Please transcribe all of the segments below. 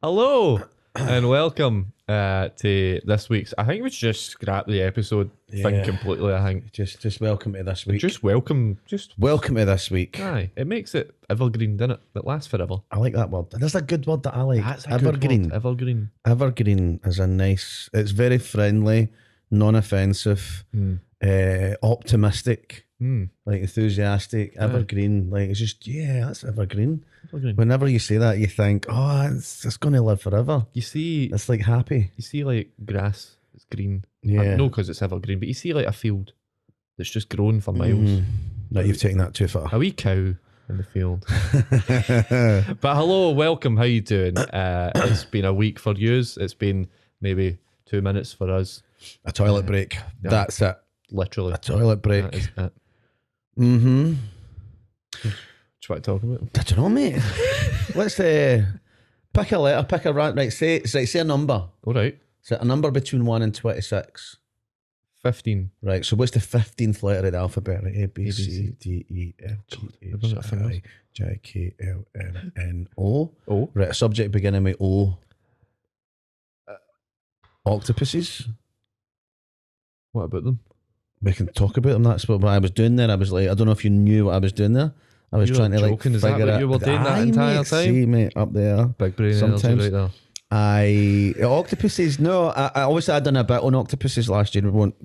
Hello and welcome to this week's. I think we should just scrap the episode thing completely. I think Just welcome to this week. just welcome. Welcome to this week. Aye, it makes it evergreen, doesn't it? It lasts forever. I like that word. That's a good word that I like. That's a good evergreen. word, evergreen. Evergreen is a nice. It's very friendly, non-offensive, optimistic, like enthusiastic. Evergreen, like it's just that's evergreen. Evergreen. Whenever you say that, you think, oh, it's going to live forever. You see, It's like happy. you see, like grass. It's green. Yeah. No, because it's evergreen. But you see, like a field that's just grown for miles. No, you've taken that too far. A wee cow in the field. But hello, welcome. How you doing? It's been a week for yous. It's been maybe 2 minutes for us. A toilet break. Yeah. That's it. Literally. A toilet break. That is it. Mm-hmm. What you want to talk about? I don't know, mate. Let's pick a letter, pick a right. Say a number. All right. So a number between 1 and 26. 15. Right. So what's the 15th letter of the alphabet? Right? A, B, B, C, C. D, E, F, G, I've H, got fingers. I, J, K, L, M, N, O. Oh. Right. A subject beginning with O. Octopuses. What about them? We can talk about them. That's what I was doing there. I was like, I don't know if you knew what I was doing there. I was You were trying to joking, like is that figure what it. you were doing that Aye, entire mate, time? See, mate, up there. Big brain Sometimes. energy right there. Octopuses. No, I obviously I'd done a bit on octopuses last year. We won't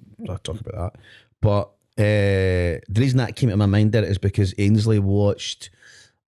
talk about that. But the reason that came to my mind there is because Ainsley watched.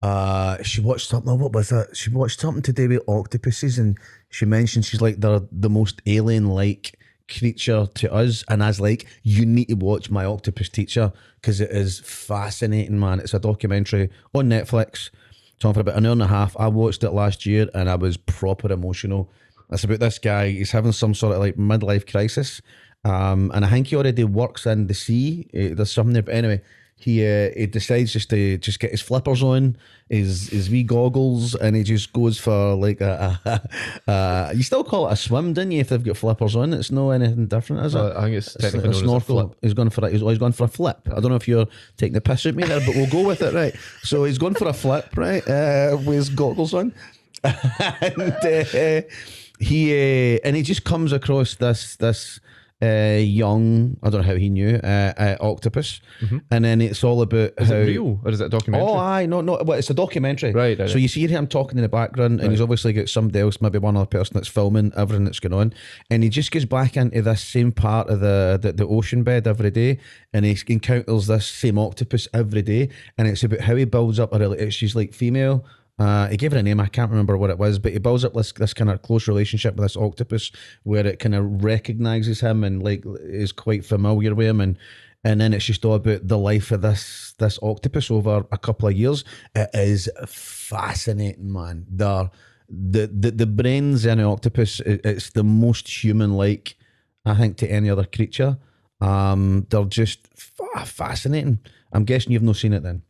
She watched something. What was that? She watched something to do with octopuses, and she mentioned she's like they're the most alien-like creature to us. And I was like, you need to watch My Octopus Teacher because it is fascinating, man. It's a documentary on Netflix. It's on for about an hour and a half. I watched it last year and I was proper emotional. It's about this guy. He's having some sort of like midlife crisis. And I think he already works in the sea. There's something there. But anyway, he decides just to get his flippers on, his wee goggles, and he just goes for like you still call it a swim, didn't you? If they've got flippers on, it's no anything different, is it? I think it's technically a known as a snorkel. flip. He's gone for a flip. I don't know if you're taking the piss at me there, but we'll go with it, right? So he's gone for a flip, right? With his goggles on, and he just comes across this young, I don't know how he knew, octopus, and then it's all about Is how it real or is it a documentary? Oh, aye, no, well, it's a documentary. Right. So you see him talking in the background, and he's obviously got somebody else, maybe one other person that's filming everything that's going on, and he just goes back into this same part of the ocean bed every day, and he encounters this same octopus every day, and it's about how he builds up she's like female. He gave her a name, I can't remember what it was, but he builds up this kind of close relationship with this octopus where it kind of recognises him and like is quite familiar with him, and then it's just all about the life of this octopus over a couple of years. It is fascinating, man. The brains in an octopus, it's the most human-like, I think, to any other creature. They're just fascinating. I'm guessing you've not seen it then.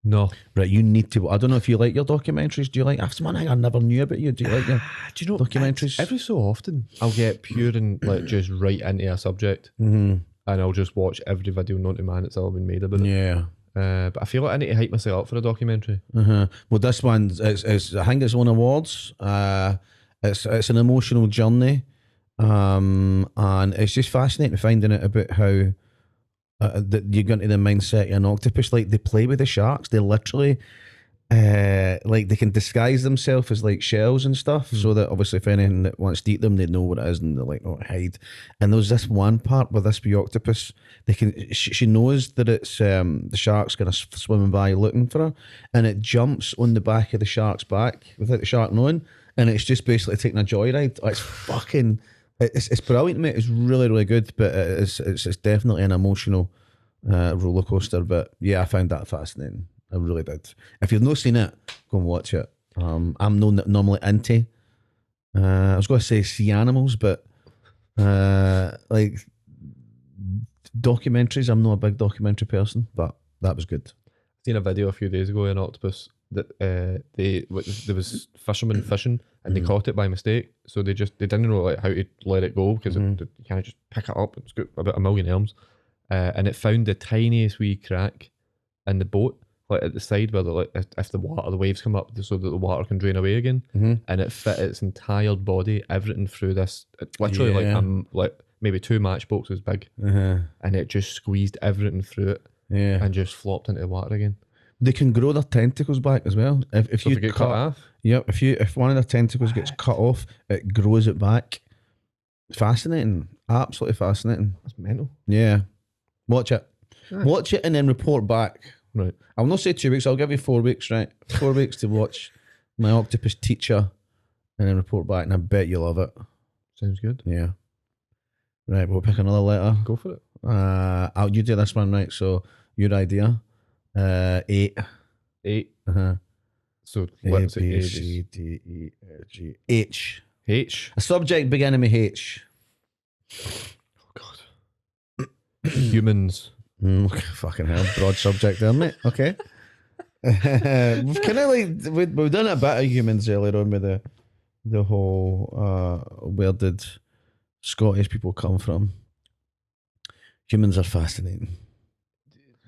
No. Right, you need to. I don't know if you like your documentaries. Do you like? That's one thing I never knew about you. Do you like your Do you know documentaries? Every so often, I'll get pure and like just right into a subject, Mm-hmm. and I'll just watch every video known to man that's ever been made about it. Yeah. But I feel like I need to hype myself up for a documentary. Well, this one is I think it's won awards. It's an emotional journey, and it's just fascinating finding out about how that you go into the mindset of an octopus. Like they play with the sharks. They literally, like they can disguise themselves as like shells and stuff, so that obviously if anything that wants to eat them, they know what it is and they're like, oh, hide. And there's this one part with this wee octopus. They can. She knows that it's the shark's gonna swimming by looking for her, and it jumps on the back of the shark's back without the shark knowing, and it's just basically taking a joyride. It's fucking. It's brilliant, mate. It's really, really good, but it's definitely an emotional roller coaster. But yeah, I found that fascinating. I really did. If you've not seen it, go and watch it. I'm normally into. I was going to say sea animals, but like documentaries. I'm not a big documentary person, but that was good. Seen a video a few days ago of an octopus that there was fishermen fishing and they caught it by mistake, so they didn't know like how to let it go because you can't just pick it up. It's got about 1 million arms, and it found the tiniest wee crack in the boat like at the side where like if the waves come up so that the water can drain away again, and it fit its entire body, everything through this, literally like maybe 2 matchboxes big, and it just squeezed everything through it, and just flopped into the water again. They can grow their tentacles back as well. If So you if it get cut off, yep. If one of their tentacles gets cut off, it grows it back. Fascinating, absolutely fascinating. that's mental. Yeah, watch it. Aye. Watch it and then report back. Right. I'll not say 2 weeks. I'll give you 4 weeks. Right, 4 weeks to watch my octopus teacher, and then report back. And I bet you'll love it. Sounds good. Yeah. Right, we'll pick another letter. Go for it. You do this one, right? So your idea. 8. 8. So A, what's it? B, A, C, D, E, F, G, H. H. A subject beginning with H. Oh God. Humans. Fucking hell, broad subject there, mate. Okay. We've kind of like we've done a bit of humans earlier on with the whole where did Scottish people come from? Humans are fascinating.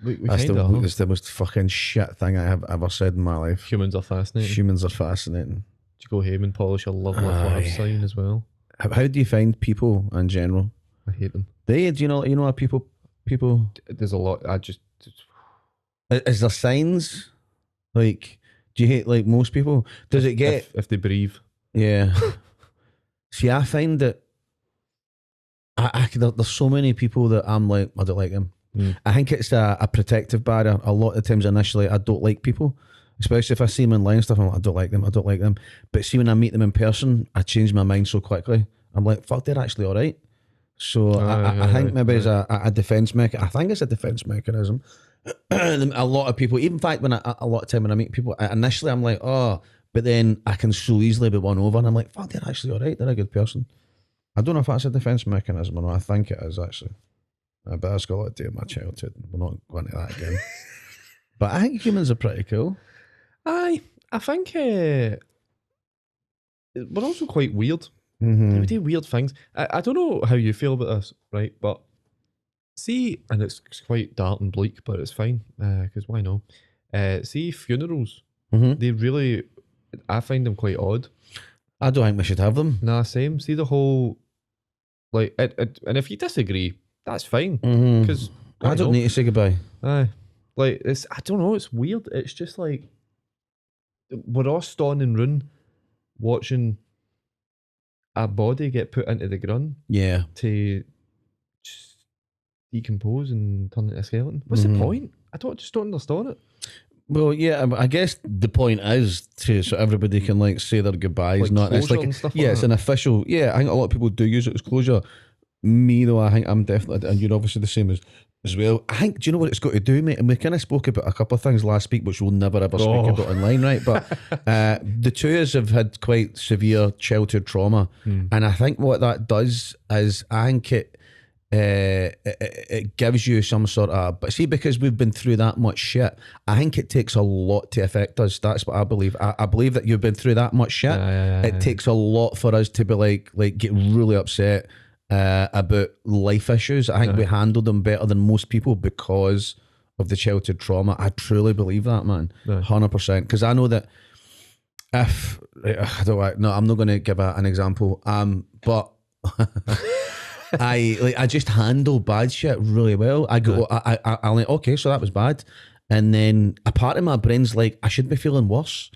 It's the most fucking shit thing I have ever said in my life. Humans are fascinating. Humans are fascinating. Did you go home and polish a lovely love sign as well? How do you find people in general? I hate them. Do you know how people? There's a lot. Is there signs? Like, do you hate like most people? Does it get if they breathe? Yeah. See, I find that there's so many people that I'm like, I don't like them. I think it's a protective barrier. A lot of times initially I don't like people, especially if I see them online and stuff. I'm like, I don't like them. But see, when I meet them in person, I change my mind so quickly. I'm like, fuck, they're actually all right. So I think maybe it's a defense mechanism. I think it's a defense mechanism. A lot of people, even in fact, when a lot of time when I meet people, initially I'm like, oh, but then I can so easily be won over, and I'm like, fuck, they're actually all right. They're a good person. I don't know if that's a defense mechanism or not. I think it is actually. But that's got a lot to do with my childhood. We're not going to that again. But I think humans are pretty cool. I think we're also quite weird. Mm-hmm. We do weird things. I don't know how you feel about this, right? But see, and it's quite dark and bleak, but it's fine, because why not? See, funerals, they really, I find them quite odd. I don't think we should have them. Nah, same. See the whole, like, and if you disagree, that's fine. Because I don't need to say goodbye. Aye. Like, I don't know, it's weird. It's just like, we're all ston and run watching a body get put into the ground. Yeah. To just decompose and turn into a skeleton. What's the point? I just don't understand it. Well, yeah, I guess the point is so everybody can like say their goodbyes. Like not it's like and stuff yeah, like it's that. an official. Yeah, I think a lot of people do use it as closure. Me though, I think I'm definitely, and you're obviously the same as well. I think, do you know what it's got to do, mate? And we kind of spoke about a couple of things last week, which we'll never ever speak about online, right? But the two of us have had quite severe childhood trauma, and I think what that does is I think it gives you some sort of, but see, because we've been through that much shit, I think it takes a lot to affect us. That's what I believe. I believe that you've been through that much shit. It takes a lot for us to be like get really upset about life issues. I think we handle them better than most people because of the childhood trauma. I truly believe that, man. 100%. Because I know that if I'm not going to give an example, but I just handle bad shit really well. I go, I'm like, okay, so that was bad, and then a part of my brain's like, I should be feeling worse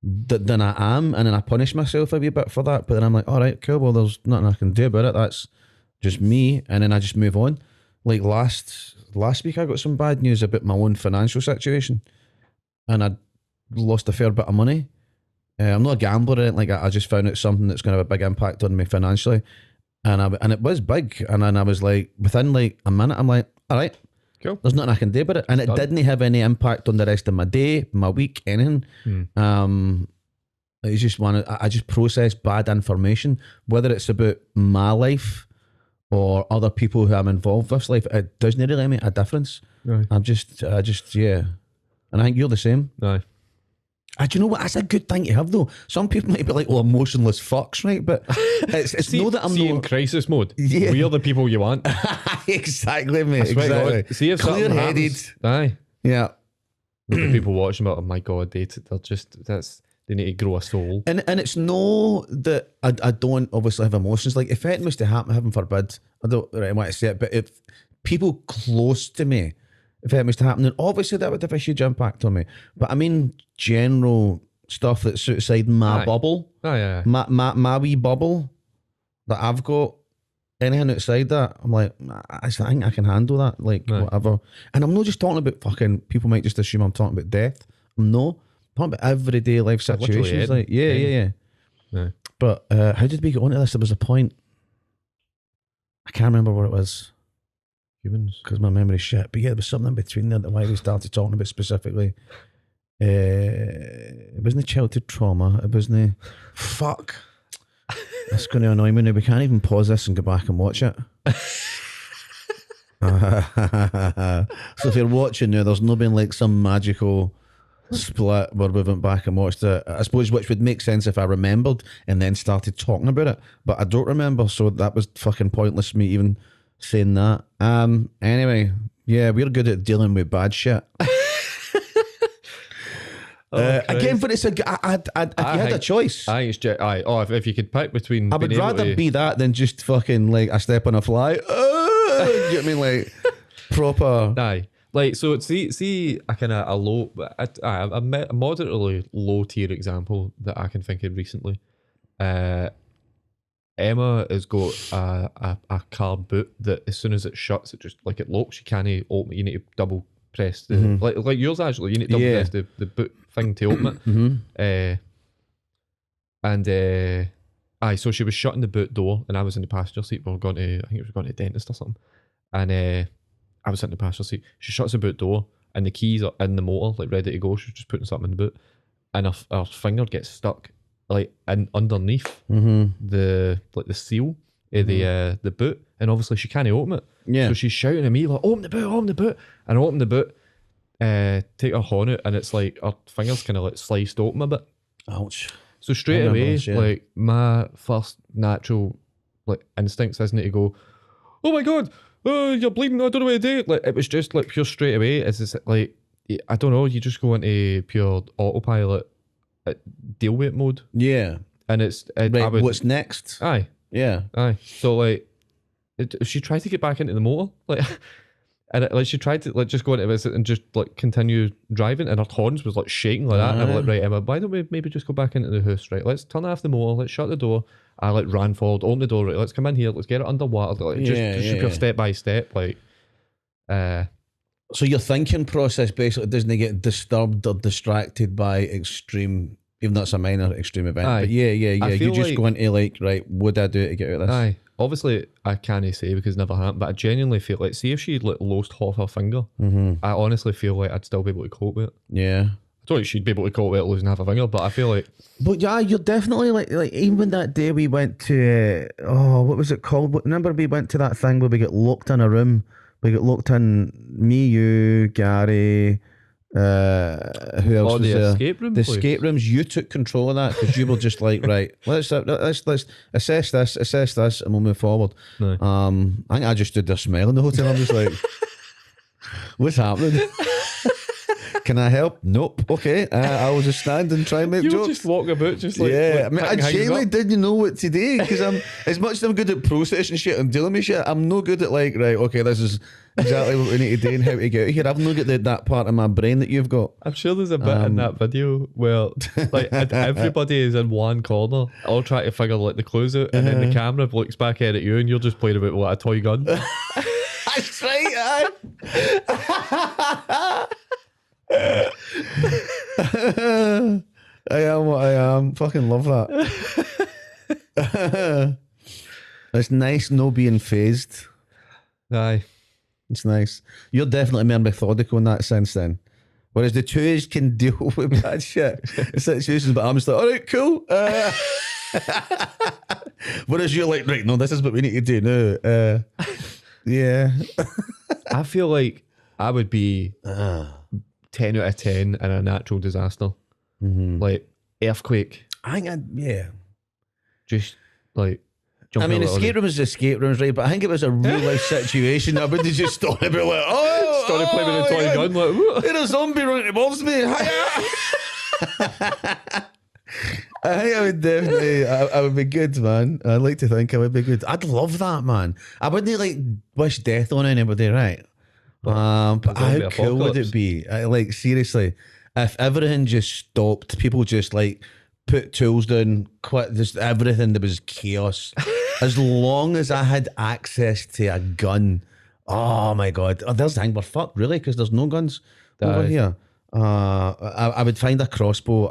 than I am, and then I punish myself a wee bit for that. But then I'm like, all right, cool. Well, there's nothing I can do about it. That's just me, and then I just move on. Like last week, I got some bad news about my own financial situation, and I lost a fair bit of money. I'm not a gambler or anything like that. I just found out something that's going to have a big impact on me financially. And it was big, and then I was like, within like a minute, I'm like, all right, cool. There's nothing I can do about it, and it didn't have any impact on the rest of my day, my week, anything. It's just I just process bad information, whether it's about my life or other people who I'm involved with life. It doesn't really make a difference. Right. I just yeah, and I think you're the same. Aye. Do you know what? That's a good thing to have, though. Some people might be like, "Oh, emotionless fucks," right? But it's know that I'm in crisis mode. Yeah. We are the people you want. Exactly, mate. I swear to Exactly. God. See if something Clear-headed. happens. Aye. Yeah. the people watching it, oh my God, they're just, they need to grow a soul. And it's no that I don't obviously have emotions. Like, if anything was to happen, heaven forbid, I don't really want to say it, but if people close to me, if anything was to happen, then obviously that would have a huge impact on me. But I mean, general stuff that's outside my bubble. Oh, yeah. My wee bubble that I've got, anything outside that, I'm like, I think I can handle that. Like, whatever. And I'm not just talking about fucking, people might just assume I'm talking about death. I'm not. I'm talking about everyday life situations. Like, yeah. But how did we get onto this? There was a point. I can't remember what it was. Humans. Because my memory's shit. But yeah, there was something in between there that why we started talking about specifically. It wasn't childhood trauma. It wasn't. Fuck. That's going to annoy me now. We can't even pause this and go back and watch it. So if you're watching now, there's not been like some magical split where we went back and watched it. I suppose which would make sense if I remembered and then started talking about it. But I don't remember, so that was fucking pointless me even saying that. Anyway, yeah, we're good at dealing with bad shit. Again, but it's if you had a choice. If you could pick between, I would rather be that than just fucking like a step on a fly. Do you know what I mean? Like proper. Aye, like so. See, a kind of a low, a moderately low tier example that I can think of recently. Emma has got a car boot that as soon as it shuts, it just like it locks. You can't open. You need to double press the like yours actually. You need to double press the boot thing to open it. So she was shutting the boot door and I was in the passenger seat. We were going to, I think it was going to a dentist or something. And I was sitting in the passenger seat. She shuts the boot door and the keys are in the motor, like ready to go. She was just putting something in the boot. And her finger gets stuck like underneath the seal of the boot. And obviously she can't open it. Yeah. So she's shouting at me like, open the boot. And I open the boot, take her horn out, and it's like her fingers kind of like sliced open a bit. Ouch. So straight away, like my first natural like instincts isn't it to go, oh my God, you're bleeding, I don't know what to do. Like it was just like pure straight away. It's like, I don't know, you just go into pure autopilot deal with it mode. Yeah. And it's what's next? Aye. Yeah. Aye. So like she tried to get back into the motor, like and like she tried to like just go into this and just like continue driving, and her horns was like shaking like that. And I'm like, right, Emma, why don't we maybe just go back into the house? Right, let's turn off the motor, let's shut the door. I like ran forward, open the door, right, let's come in here, let's get it underwater, like just step by step, like So your thinking process basically doesn't get disturbed or distracted by extreme, even though it's a minor extreme event. Aye. But yeah. You just like, go into like, right, what do I do to get out of this? Aye. Obviously, I can't say because it never happened, but I genuinely feel like, see if she'd like lost half her finger, I honestly feel like I'd still be able to cope with it. Yeah. I don't think she'd be able to cope with it losing half a finger, but I feel like... But yeah, you're definitely like even that day we went to, what was it called? Remember we went to that thing where we got locked in a room? We got locked in, me, you, Gary, who else was the there? escape room The place? escape rooms. You took control of that because you were just like, right, let's assess this, and we'll move forward. No. I think I just stood there smiling the whole time. I'm just like, what's happening? Can I help? Nope. Okay. I will just stand and try and make jokes. You just walk about, just like... Yeah. like, I mean, I genuinely didn't know what to do because I'm, as much as I'm good at processing shit and dealing with shit, I'm no good at like, right, okay, this is exactly what we need to do and how to get out of here. I've not got that part of my brain that you've got. I'm sure there's a bit in that video where like everybody is in one corner, all trying to figure like the clues out, and then the camera looks back at you and you're just playing about what, a toy gun. That's right, I am what I am. Fucking love that. It's nice no being phased. Aye. It's nice. You're definitely more methodical in that sense then. Whereas the twos can deal with bad shit situations, but I'm just like, all right, cool. Whereas you're like, right, no, this is what we need to do now. Yeah. I feel like I would be 10 out of 10 in a natural disaster. Like earthquake. I think just like escape room is escape rooms, right? But I think it was a real life situation. I would have just thought about like, Started playing with a toy gun, like, what? There's a zombie running towards me. Hiya! I think I would definitely, I would be good, man. I'd like to think I would be good. I'd love that, man. I wouldn't like wish death on anybody, right? But how cool would it be? Like, seriously, if everything just stopped, people just like put tools down, quit, just everything, there was chaos. As long as I had access to a gun, oh my God. Oh, there's the thing, we're fucked, really, because there's no guns over here. I would find a crossbow.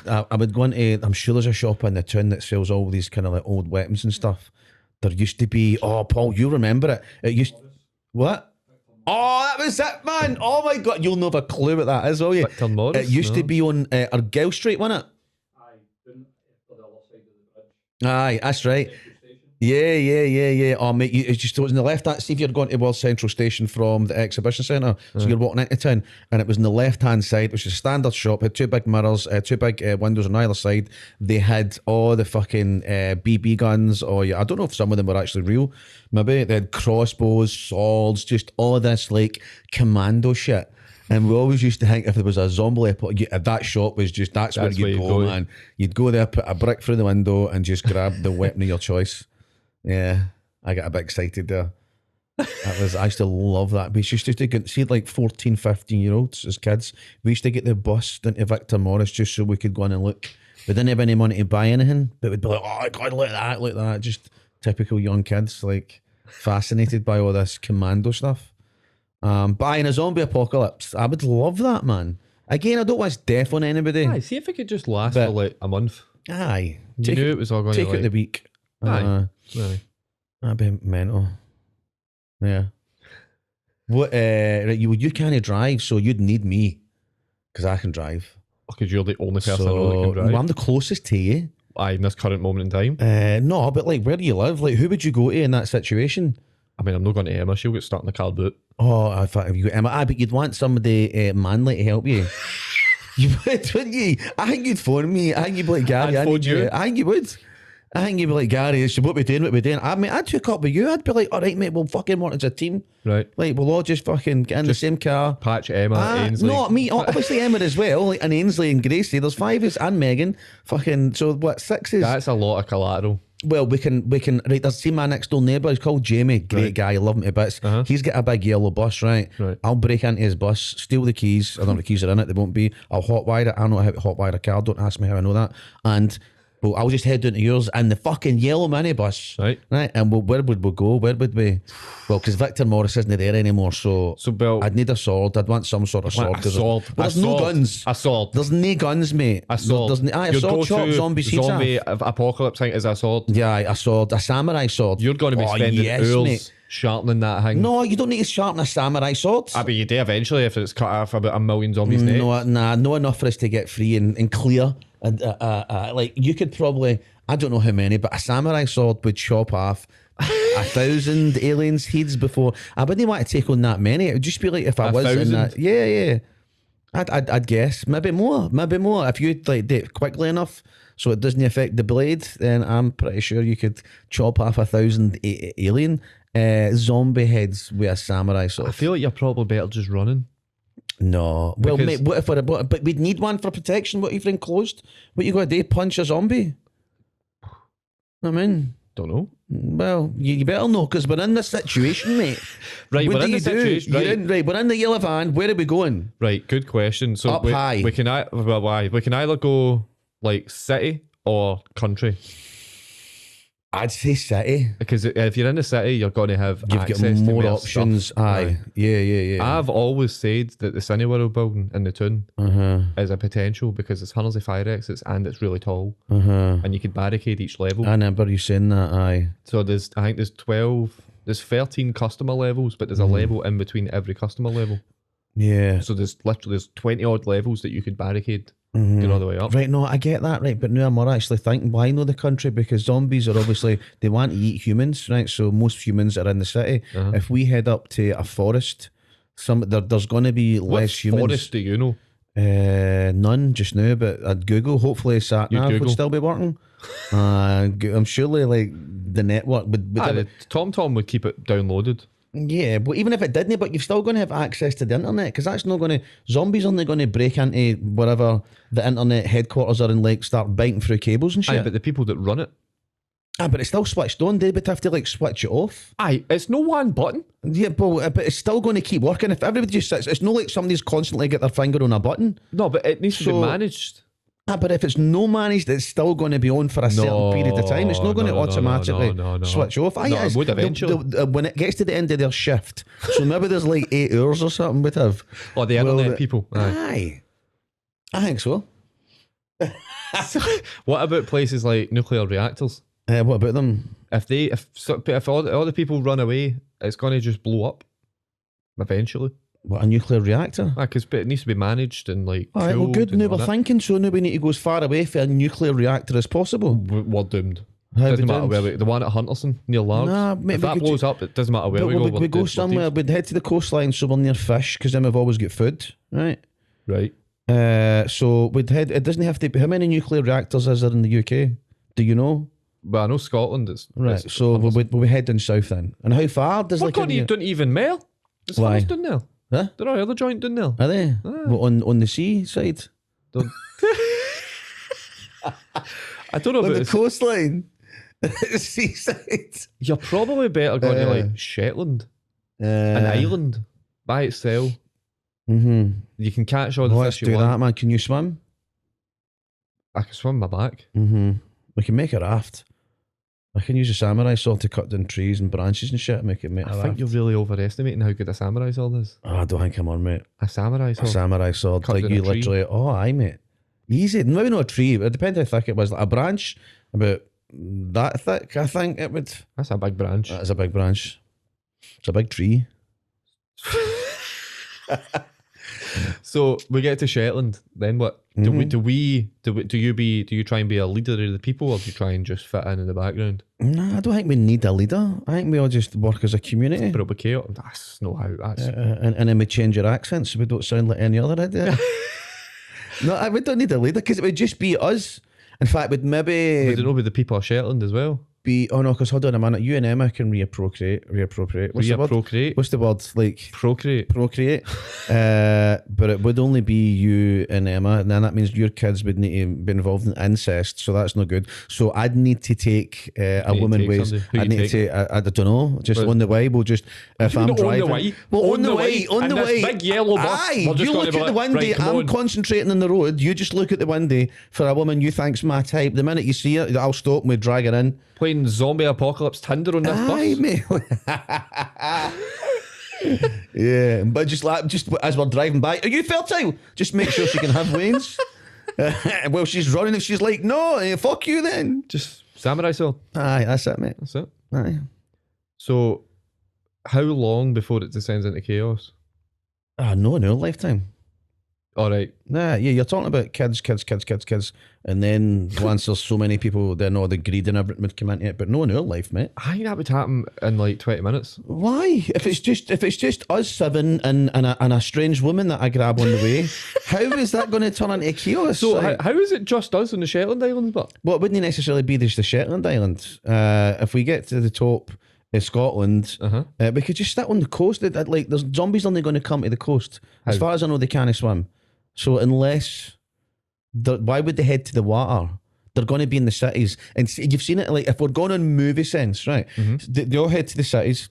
I would go into, I'm sure there's a shop in the town that sells all these kind of like old weapons and stuff. There used to be, oh, Paul, you remember it? It used, what? Oh, that was it, man. Oh my God, you'll know a clue what that is, will you? Victor Morris? It used to be on Argyle Street, wasn't it? Aye, that's right. Yeah. Oh, mate, it was in the left hand. See if you're going to World Central Station from the exhibition centre, so you're walking into town, and it was in the left hand side, which is a standard shop. Had two big mirrors, two big windows on either side. They had all the fucking BB guns, or I don't know if some of them were actually real. Maybe they had crossbows, swords, just all this like commando shit. And we always used to think if there was a zombie that shop was just, that's where you'd go, man. You'd go there, put a brick through the window and just grab the weapon of your choice. Yeah, I got a bit excited there. I used to love that. We used to get, see like 14, 15-year-olds as kids. We used to get the bus into Victor Morris just so we could go in and look. We didn't have any money to buy anything, but we'd be like, oh God, look at that. Just typical young kids, like fascinated by all this commando stuff. But in a zombie apocalypse, I would love that, man. Again, I don't wish death on anybody. Aye, see if it could just last for like a month. Aye. You knew it was all going to take it the week. Aye. That'd be mental. Yeah. What? Right, you can't drive, so you'd need me because I can drive. Because you're the only person I know that can drive. Well, I'm the closest to you. Aye, in this current moment in time. No, but like, where do you live? Like, who would you go to in that situation? I mean, I'm not going to Emma. She'll get stuck in the car boot. Oh, I thought you got Emma. But you'd want somebody manly to help you. You would, wouldn't you? I think you'd phone me. I think you'd be like, Gary. I think you would. I think you'd be like, Gary, what we doing? I mean, I'd hook up with you. I'd be like, all right, mate, we'll fucking work as a team. Right. Like, we'll all just fucking get in the same car. Patch Emma, Ainsley. No, me, obviously Emma as well. Like, and Ainsley and Gracie. There's 5 of us and Megan. Fucking, so what, 6 is? That's a lot of collateral. Well, we can, right, there's, see my next door neighbour, he's called Jamie, great guy, I love him to bits. He's got a big yellow bus, right? I'll break into his bus, steal the keys, I don't know the keys are in it, they won't be, I'll hotwire it, I know how to hotwire a car, don't ask me how I know that, and well, I'll just head down to yours in the fucking yellow minibus, right, and where would we go, where would we, well, because Victor Morris isn't there anymore, so Bill, I'd need a sword, I'd want some sort of sword. A sword. There's no guns. A sword. There's no guns, mate. A sword. A sword chop zombies. Zombie apocalypse thing is a sword. Yeah, a sword, a samurai sword. You're going to be spending hours sharpening that thing. No, you don't need to sharpen a samurai sword. I bet you do eventually if it's cut off about 1 million zombies' necks. No, not enough for us to get free and clear. And like you could probably, I don't know how many, but a samurai sword would chop off 1,000 aliens' heads before. I wouldn't want to take on that many. It would just be like if I was 1,000? In that. Yeah. I'd guess maybe more. If you like do it quickly enough so it doesn't affect the blade, then I'm pretty sure you could chop off 1,000 alien zombie heads with a samurai sword. I feel like you're probably better just running. No. Well, mate, what if but we'd need one for protection. What if you're enclosed? What you got to do? Punch a zombie? I mean, don't know. Well, you better know because we're in this situation, mate. Right, we're in the situation. Right, we're in the yellow van. Where are we going? Right, good question. So up high. We can either go like city or country. I'd say city because if you're in the city, you're going to have access got more to options. Stuff. Aye, yeah. I've always said that the Cineworld building in the town is a potential because it's hundreds of fire exits and it's really tall, and you could barricade each level. I remember you saying that. Aye. So I think there's 13 customer levels, but there's a level in between every customer level. Yeah. So there's 20 odd levels that you could barricade. Going all the way up. Right, no, I get that, right, but now I'm more actually thinking, why not the country? Because zombies are obviously, they want to eat humans, right? So most humans are in the city. If we head up to a forest, there's going to be less humans. What forest do you know? None just now, but I'd Google. Hopefully SatNav would still be working. I'm surely like the network would the TomTom would keep it downloaded. Yeah, but even if it didn't, but you're still going to have access to the internet, because that's not going to, zombies aren't going to break into wherever the internet headquarters are and like start biting through cables and shit. Aye, but the people that run it. But it's still switched on. They would have to like switch it off. Aye, it's no one button. Yeah, but it's still going to keep working. If everybody just sits, it's not like somebody's constantly got their finger on a button. No, but it needs to be managed. But if it's no managed, it's still going to be on for a certain period of time. It's not going to automatically switch off. It would eventually. When it gets to the end of their shift, so maybe there's like 8 hours or something would have. Or the internet people. Aye. I think so. What about places like nuclear reactors? What about them? If all the people run away, it's going to just blow up eventually. What, a nuclear reactor? Because it needs to be managed and like. All right, well, good. Now we're thinking, so now we need to go as far away from a nuclear reactor as possible. We're doomed. How doesn't matter where the one at Hunterston near Largs. Nah, if that blows up, it doesn't matter where we go. We go somewhere. We'd head to the coastline, so we're near fish, because then we've always got food, right? Right. So we'd head. It doesn't have to be. How many nuclear reactors is there in the UK? Do you know? Well, I know Scotland. It's right. So we'll be heading south then. And how far does like? Don't even mail. There's Why? Hunterston now. Huh? There are other joint down there. Are they? Well, on the sea side? I don't know on about the coastline. Seaside. You're probably better going to like Shetland, an island by itself. Mm-hmm. You can catch all the fish. Let's do that, man. Can you swim? I can swim my back. Mm-hmm. We can make a raft. I can use a samurai sword to cut down trees and branches and shit. Make a raft. I think you're really overestimating how good a samurai sword is. Oh, I don't think I'm on, mate. A samurai sword. A samurai sword. Cut like down you a tree. literally. Oh, aye, mate. Easy. Maybe not a tree. It depends how thick it was. Like a branch, about that thick. I think it would. That's a big branch. That is a big branch. It's a big tree. So we get to Shetland. Then what? Do you try and be a leader of the people, or do you try and just fit in the background? Nah, I don't think we need a leader. I think we all just work as a community. But it'll be chaos. That's not how. That's and then we change our accents so we don't sound like any other idiot. No, we don't need a leader because it would just be us. In fact, we'd maybe. Would it not be the people of Shetland as well? Oh no, because hold on a minute. You and Emma can reappropriate. What's the word? What's the word? Like procreate. But it would only be you and Emma, and then that means your kids would need to be involved in incest, so that's not good. So I'd need to take a woman with. I need to take. I don't know. Just on the way, we'll just if I'm driving. On the way. Big yellow bus. Aye, you look at the window. I'm concentrating on the road. You just look at the window for a woman you think's my type. The minute you see her, I'll stop and we drag her in. Playing zombie apocalypse Tinder on this bus. Mate. Yeah, but just as we're driving by, are you fertile? Just make sure she can have wains. Well, she's running. If she's like, no, fuck you then. Just samurai sword. Aye, that's it, mate. That's it. Aye. So, how long before it descends into chaos? No, in our lifetime. All right. Yeah, you're talking about kids, and then once there's so many people, then all the greed and everything would come into it. But no, in our life, mate. I think that would happen in like 20 minutes. Why? If it's just us seven and a strange woman that I grab on the way, how is that going to turn into chaos? So how is it just us on the Shetland Islands? But well, it wouldn't necessarily be just the Shetland Islands. If we get to the top of Scotland, we could just sit on the coast. Like there's zombies only going to come to the coast. As far as I know, they can't swim. So unless, why would they head to the water? They're going to be in the cities. And you've seen it, like, if we're going on movie sense, right? They all head to the cities.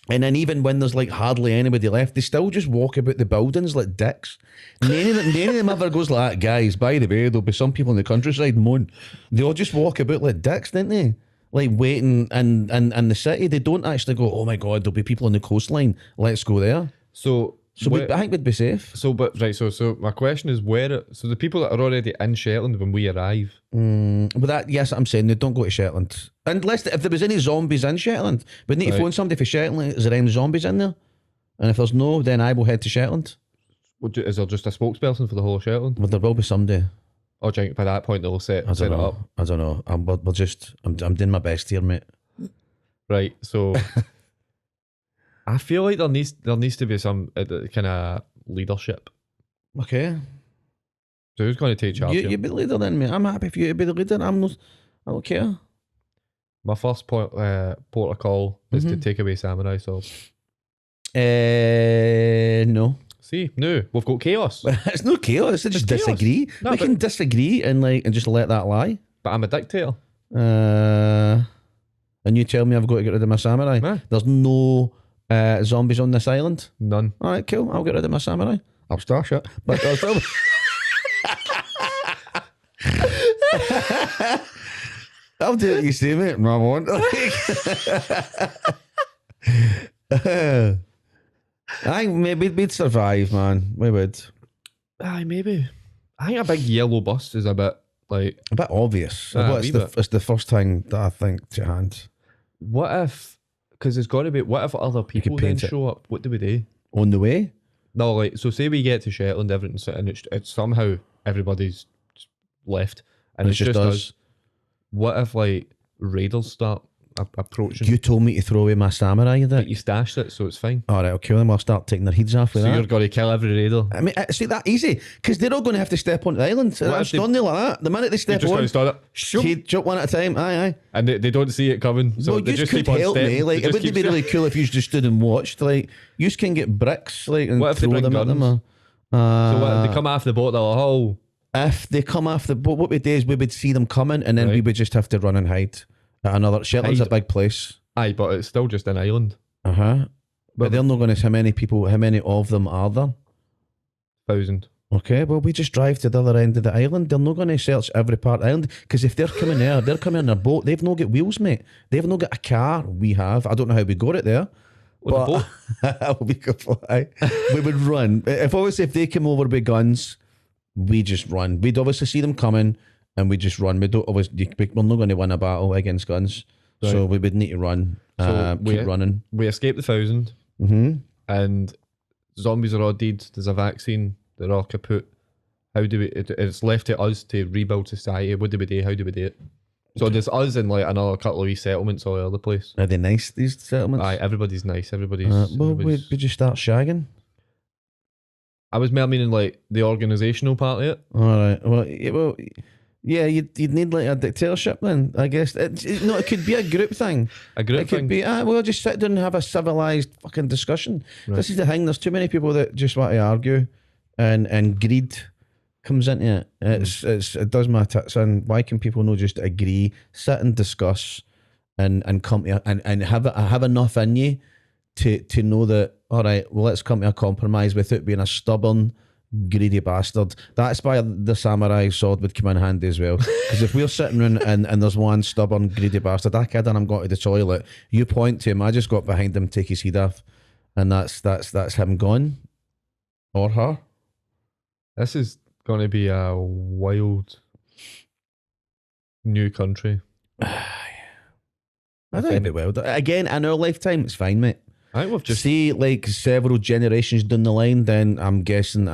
And then even when there's like hardly anybody left, they still just walk about the buildings like dicks. None of them ever goes like, guys, by the way, there'll be some people in the countryside moan. They all just walk about like dicks, don't they? Like waiting in the city. They don't actually go, oh my God, there'll be people on the coastline. Let's go there. So I think we'd be safe. So my question is so the people that are already in Shetland when we arrive. But yes, I'm saying they don't go to Shetland. Unless if there was any zombies in Shetland, we'd need to phone somebody for Shetland. Is there any zombies in there? And if there's no, then I will head to Shetland. Is there just a spokesperson for the whole of Shetland? Well, there will be someday. Oh, do you think by that point they'll set it up? I don't know. I'm doing my best here, mate. Right, so I feel like there needs to be some kind of leadership. Okay. So who's going to take charge? You be the leader then, mate. I'm happy for you to be the leader. I don't care. My first port of call is to take away samurai swords. No. See, no, we've got chaos. It's no chaos. They just chaos. disagree. No, we can disagree and just let that lie. But I'm a dictator. And you tell me I've got to get rid of my samurai. Nah. There's no zombies on this island. None. All right, cool. I'll get rid of my samurai. I'll stash it, but I'll still. I'll do what you say, mate. No, I won't. I think maybe we'd survive, man. We would. Aye, maybe. I think a big yellow bus is a bit like a bit obvious. It's it's the first thing that I think to hand. What if? Because there's got to be. What if other people then show up? What do we do on the way? No, like so. Say we get to Shetland, everything's and it's somehow everybody's left, and it's just us. What if like raiders start approaching? You told me to throw away my samurai. But you stashed it, so it's fine. All right, I'll kill them. I'll start taking their heads off with that. So you're going to kill every raider. I mean, see that easy because they're all going to have to step onto the island. I'm standing like that. The minute they step on, jump one at a time. Aye. And they don't see it coming. So well, they just could keep on help stepping. me. Like it wouldn't be really cool if you just stood and watched. Like you can get bricks, like and throw them at them. So what, if they come off the boat, they're like, oh. If they come off the boat, what we do is we would see them coming, and then we would just have to run and hide at another. Shetland's a big place. Aye, but it's still just an island. But they're not going to. How many of them are there? 1,000. Okay, well, we just drive to the other end of the island. They're not going to search every part of the island because if they're coming there, they're coming in a boat. They've not got wheels, mate. They've not got a car. We have. I don't know how we got it there. Well, but we could fly. We would run. If they came over with guns, we just run. We'd obviously see them coming, and we just run. We're not going to win a battle against guns. Right. So we would need to run. Keep running. We escaped the 1,000, and zombies are all dead. There's a vaccine. They're all kaput. How do we? It's left to us to rebuild society. What do we do? How do we do it? So there's us and like another couple of wee settlements all over the place. Are they nice? These settlements? Aye, everybody's nice. Everybody's. We just start shagging. I was more meaning like the organisational part of it. All right. Well. Yeah, you'd need like a dictatorship then, I guess. It could be a group thing. A group thing? It could be, we'll just sit down and have a civilised fucking discussion. Right. This is the thing, there's too many people that just want to argue and greed comes into it. It does my tits in. Why can people not just agree, sit and discuss and come to and have enough in you to know that, all right, well, let's come to a compromise without being a stubborn, greedy bastard. That's why the samurai sword would come in handy as well. Because if we're sitting around and there's one stubborn, greedy bastard, that kid and I'm going to the toilet, you point to him, I just got behind him, take his head off, and that's him gone. Or her. This is going to be a wild new country. I think it'd be wild. Again, in our lifetime, it's fine, mate. I think we've just see like several generations down the line, then I'm guessing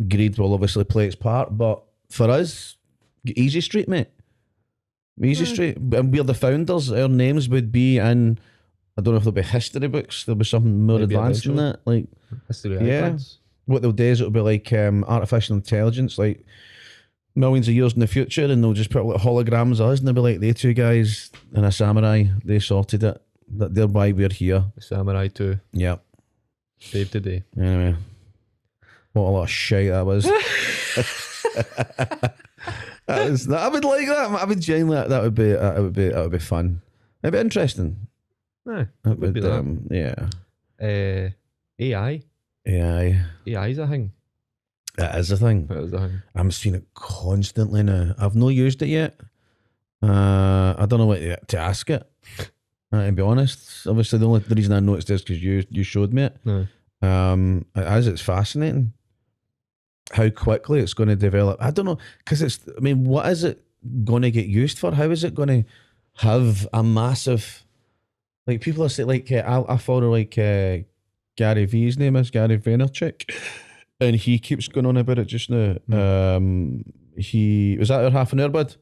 greed will obviously play its part. But for us, easy street, mate. Easy street. And we're the founders. Our names would be in, I don't know if there'll be history books, there'll be something more advanced than that. Like history iPads. What they'll do is it'll be like artificial intelligence, like millions of years in the future, and they'll just put like holograms of us and they'll be like, they two guys and a samurai, they sorted it. They're why we're here. The Samurai 2. Yep. Saved the day. Anyway. What a lot of shite that was. I would like that. I would genuinely that would be fun. It'd be interesting. It would be that. Yeah. AI. AI is a thing. It is a thing. It is a thing. I'm seeing it constantly now. I've not used it yet. I don't know what to ask it. To be honest, obviously the reason I noticed this because you showed me it. No. As it's fascinating how quickly it's going to develop. I don't know because what is it going to get used for? How is it going to have a massive like people are saying like I follow like Gary V's name is Gary Vaynerchuk, and he keeps going on about it just now. He was that our half an hour, bud?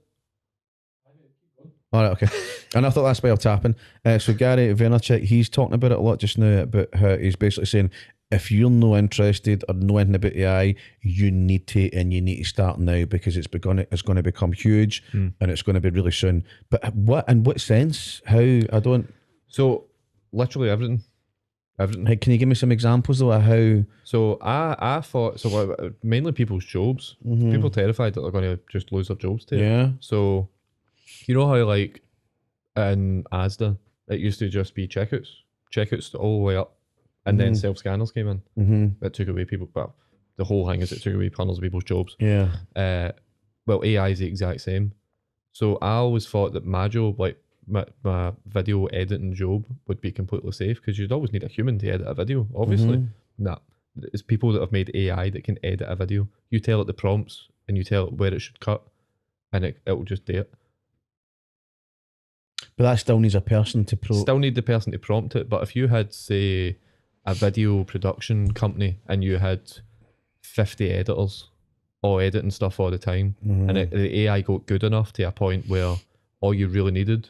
All right, okay. And I thought that's why I'm tapping. So Gary Vaynerchuk, he's talking about it a lot just now about how he's basically saying if you're no interested or know anything about AI, you need to start now because it's going to become huge and it's going to be really soon. But in what sense? How? I don't. So literally everything. everything. Hey, can you give me some examples though of how? So I thought mainly people's jobs. People are terrified that they're going to just lose their jobs to it. Yeah. So you know how like in Asda it used to just be checkouts all the way up, and then self scanners came in. That took away people. Well, the whole thing is it took away hundreds of people's jobs. Yeah. Well, AI is the exact same. So I always thought that my job, like my video editing job, would be completely safe because you'd always need a human to edit a video, obviously. Nah, it's people that have made AI that can edit a video. You tell it the prompts and you tell it where it should cut, and it'll just do it. But that still needs a person to Still need the person to prompt it. But if you had, say, a video production company and you had 50 editors all editing stuff all the time, and the AI got good enough to a point where all you really needed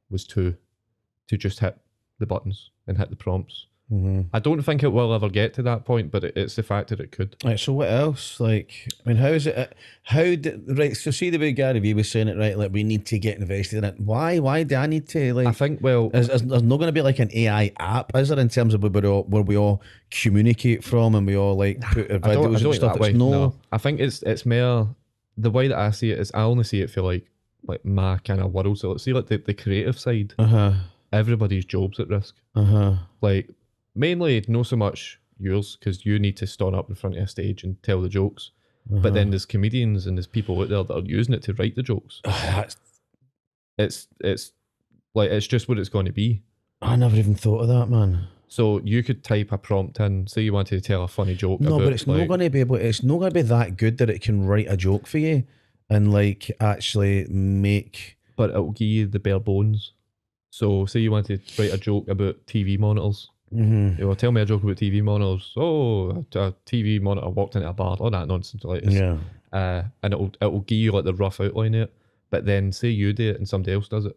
was to just hit the buttons and hit the prompts. I don't think it will ever get to that point, but it's the fact that it could. Right, so what else? Like, I mean, how is it? Right, so see the way Gary Vee was saying it, right? Like, we need to get invested in it. Why? Why do I need to? Like, I think, well... There's not going to be like an AI app, is there, in terms of where we all communicate from and we all like put our videos and stuff? It's no. I think it's more... The way that I see it is I only see it for like my kind of world. So let's see like the creative side. Everybody's job's at risk. Like... Mainly, not so much yours, because you need to stand up in front of a stage and tell the jokes. But then there's comedians and there's people out there that are using it to write the jokes. It's like, it's just what it's going to be. I never even thought of that, man. So you could type a prompt in, say you wanted to tell a funny joke. No, but it's not going to be it's not going to be that good that it can write a joke for you and like actually make... But it'll give you the bare bones. So say you wanted to write a joke about TV monitors. You know, tell me a joke about TV monitors. Oh, a TV monitor walked into a bar. All that nonsense like this. Yeah. And it'll give you like the rough outline of it. But then say you do it and somebody else does it,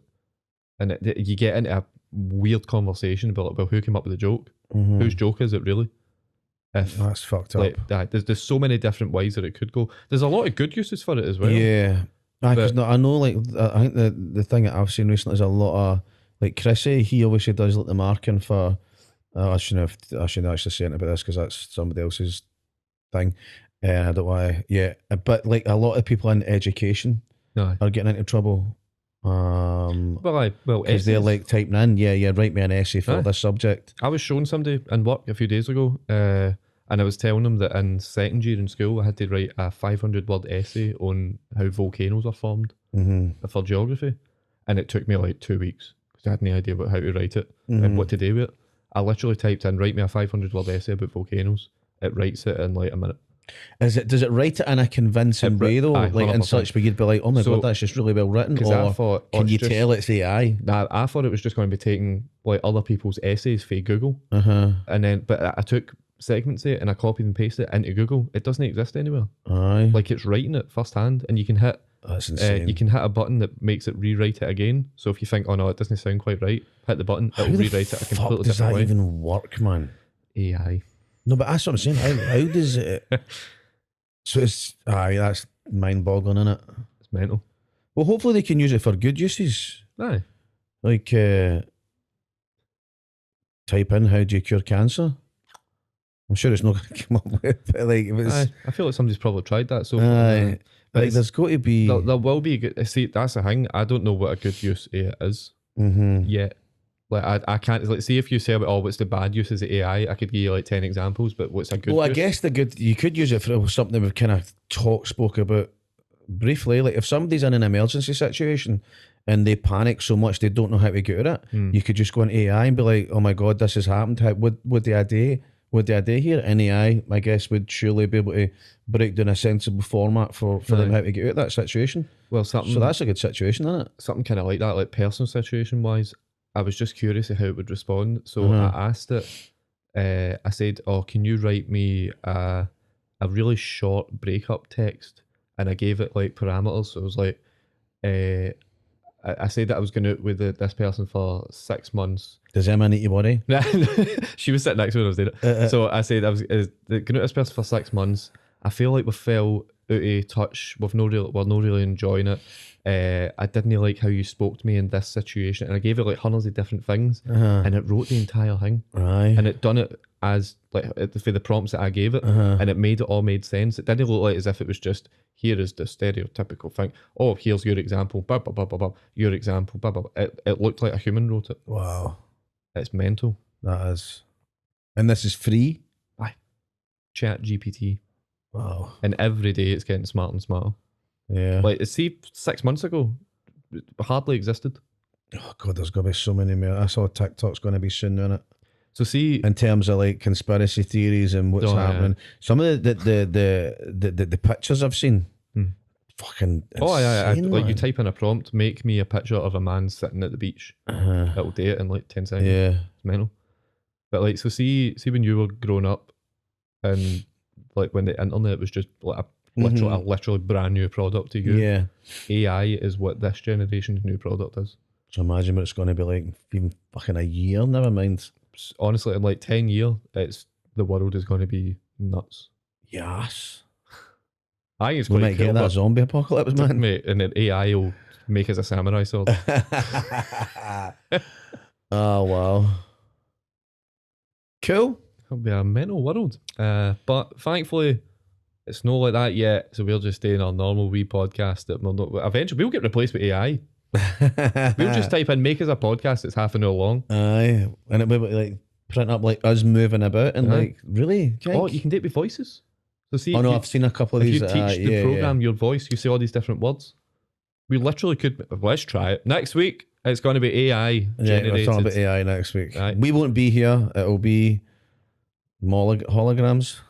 and you get into a weird conversation about like, well, who came up with the joke? Whose joke is it really? That's fucked up. Like, there's so many different ways that it could go. There's a lot of good uses for it as well. Yeah. Because I know, like, I think the thing that I've seen recently is a lot of like Chrissy. He obviously does like the marking for. I shouldn't actually say anything about this because that's somebody else's thing. I don't want to, yeah. But like a lot of people in education are getting into trouble. Because they're like typing in, write me an essay for this subject. I was showing somebody in work a few days ago, and I was telling them that in second year in school, I had to write a 500-word essay on how volcanoes are formed for geography, and it took me like 2 weeks because I had no idea about how to write it and what to do with it. I literally typed in, write me a 500-word essay about volcanoes. It writes it in like a minute. Does it write it in a convincing way though? Like in such where you'd be like, oh my God, that's just really well written? Or can you tell it's AI? Nah, I thought it was just going to be taking like other people's essays for Google. And then, but I took segments of it and I copied and pasted it into Google. It doesn't exist anywhere. Aye. Like it's writing it firsthand, and you can hit... That's insane. You can hit a button that makes it rewrite it again. So if you think, oh no, it doesn't sound quite right, hit the button, it'll rewrite it a completely different way. Does that even work, man? AI. No, but that's what I'm saying. How does it? So it's that's mind-boggling, isn't it? It's mental. Well, hopefully they can use it for good uses. Aye. Like type in how do you cure cancer. I'm sure it's not going to come up with. But like, I feel like somebody's probably tried that. So like there's got to be. There will be. See, that's the thing. I don't know what a good use of it is yet. Like I can't. Like, see if you say about what's the bad uses of AI, I could give you like 10 examples. But what's a good? Well, I guess you could use it for something we've kind of spoke about briefly. Like if somebody's in an emergency situation and they panic so much they don't know how to get out of it, you could just go on AI and be like, oh my God, this has happened. What do I do? What do I do here? An AI, I guess, would surely be able to break down a sensible format for them how to get out of that situation. Well, so that's a good situation, isn't it? Something kind of like that, like personal situation wise. I was just curious of how it would respond. So I asked it, I said, oh, can you write me a really short breakup text? And I gave it like parameters. So it was like, I said that I was going out with this person for 6 months. Does Emma need your body? She was sitting next to me when I was doing it. So I said I was going out with this person for 6 months, I feel like we fell out of touch. We're not really enjoying it. I didn't like how you spoke to me in this situation, and I gave it like hundreds of different things, and it wrote the entire thing, and it done it as like for the prompts that I gave it, and it made sense. It didn't look like as if it was just here is the stereotypical thing. Oh, here's your example, blah blah blah blah blah. Your example, blah blah blah. It looked like a human wrote it. Wow, it's mental. That is, and this is free. Aye, Chat GPT. Wow, and every day it's getting smarter and smarter. Yeah, like see, 6 months ago, it hardly existed. Oh God, there's gonna be so many more. I saw TikTok's gonna be soon doing it. So see, in terms of like conspiracy theories and what's happening, some of the pictures I've seen, fucking insane, like you type in a prompt, make me a picture of a man sitting at the beach. It'll do it in like 10 seconds. Yeah, it's mental. But like, so see when you were growing up, and like when the internet was just like a literally brand new product to you. Yeah, AI is what this generation's new product is. So imagine what it's going to be like even fucking a year. Never mind. Honestly, in like 10 years, the world is going to be nuts. Yes. I think it's we quite might cool, get that zombie apocalypse, man. Mate, and then AI will make us a samurai sword. Oh wow. Cool. It'll be a mental world. But thankfully, it's not like that yet. So we'll just stay in our normal wee podcast. That eventually we'll get replaced with AI. We'll just type in "make us a podcast" that's half an hour long. Aye, and it'll be like print up like us moving about and like really. Oh, you can do it with voices. So see, I've seen a couple of these. If you teach the program your voice, you say all these different words. We literally could. Let's try it next week. It's going to be AI generated. We're talking about AI next week. Right. We won't be here. It'll be holograms.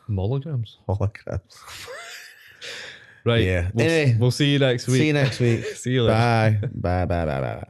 Right. Yeah. We'll see you next week. See you next week. See you later. Bye. Bye.